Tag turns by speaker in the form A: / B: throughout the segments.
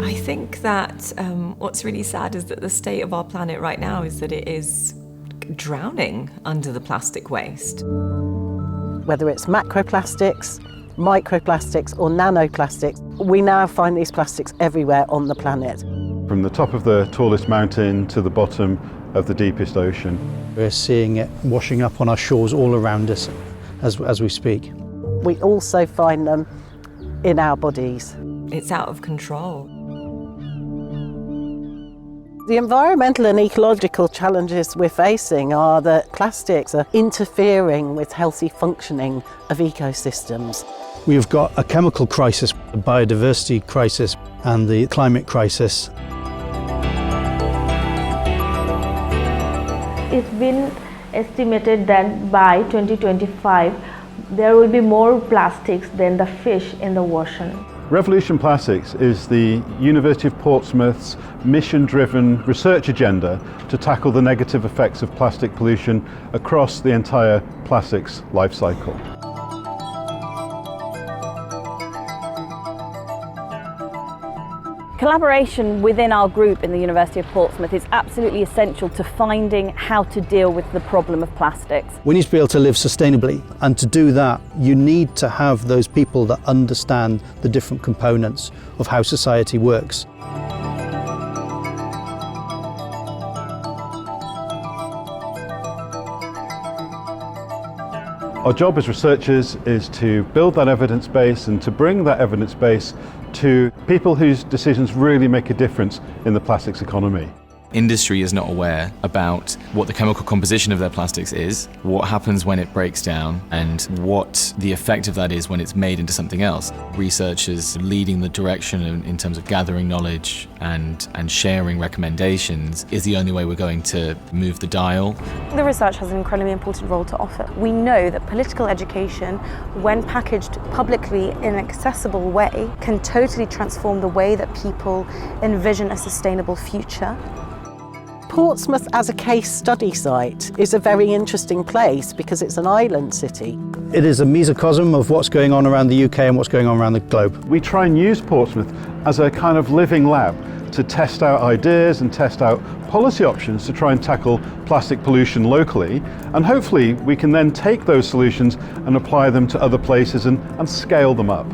A: I think that what's really sad is that the state of our planet right now is that it is drowning under the plastic waste.
B: Whether it's macroplastics, microplastics or nanoplastics, we now find these plastics everywhere on the planet.
C: From the top of the tallest mountain to the bottom of the deepest ocean.
D: We're seeing it washing up on our shores all around us as we speak.
B: We also find them in our bodies.
A: It's out of control.
B: The environmental and ecological challenges we're facing are that plastics are interfering with healthy functioning of ecosystems.
D: We've got a chemical crisis, a biodiversity crisis and the climate crisis.
E: It's been estimated that by 2025 there will be more plastics than the fish in the ocean.
C: Revolution Plastics is the University of Portsmouth's mission-driven research agenda to tackle the negative effects of plastic pollution across the entire plastics life cycle.
F: Collaboration within our group in the University of Portsmouth is absolutely essential to finding how to deal with the problem of plastics.
D: We need to be able to live sustainably, and to do that you need to have those people that understand the different components of how society works.
C: Our job as researchers is to build that evidence base and to bring that evidence base to people whose decisions really make a difference in the plastics economy.
G: Industry is not aware about what the chemical composition of their plastics is, what happens when it breaks down, and what the effect of that is when it's made into something else. Researchers leading the direction in terms of gathering knowledge and sharing recommendations is the only way we're going to move the dial.
H: The research has an incredibly important role to offer. We know that political education, when packaged publicly in an accessible way, can totally transform the way that people envision a sustainable future.
B: Portsmouth as a case study site is a very interesting place because it's an island city.
D: It is a mesocosm of what's going on around the UK and what's going on around the globe.
C: We try and use Portsmouth as a kind of living lab to test out ideas and test out policy options to try and tackle plastic pollution locally, and hopefully we can then take those solutions and apply them to other places and scale them up.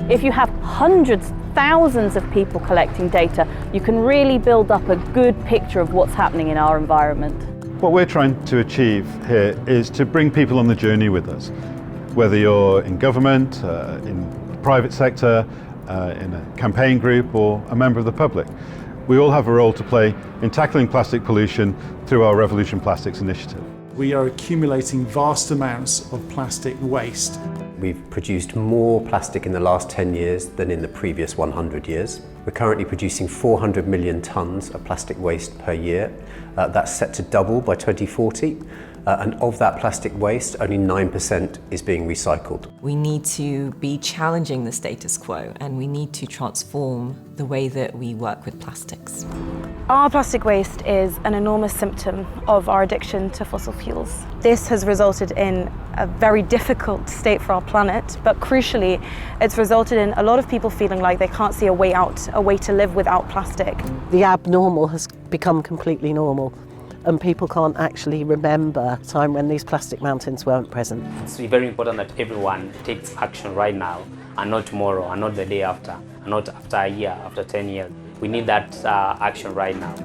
F: If you have hundreds, thousands of people collecting data, you can really build up a good picture of what's happening in our environment.
C: What we're trying to achieve here is to bring people on the journey with us. Whether you're in government, in the private sector, in a campaign group or a member of the public. We all have a role to play in tackling plastic pollution through our Revolution Plastics initiative.
I: We are accumulating vast amounts of plastic waste.
J: We've produced more plastic in the last 10 years than in the previous 100 years. We're currently producing 400 million tonnes of plastic waste per year. That's set to double by 2040. And of that plastic waste, only 9% is being recycled.
A: We need to be challenging the status quo, and we need to transform the way that we work with plastics.
H: Our plastic waste is an enormous symptom of our addiction to fossil fuels. This has resulted in a very difficult state for our planet, but crucially, it's resulted in a lot of people feeling like they can't see a way out, a way to live without plastic.
B: The abnormal has become completely normal, and people can't actually remember a time when these plastic mountains weren't present.
K: It's very important that everyone takes action right now, and not tomorrow, and not the day after, and not after a year, after 10 years. We need that action right now.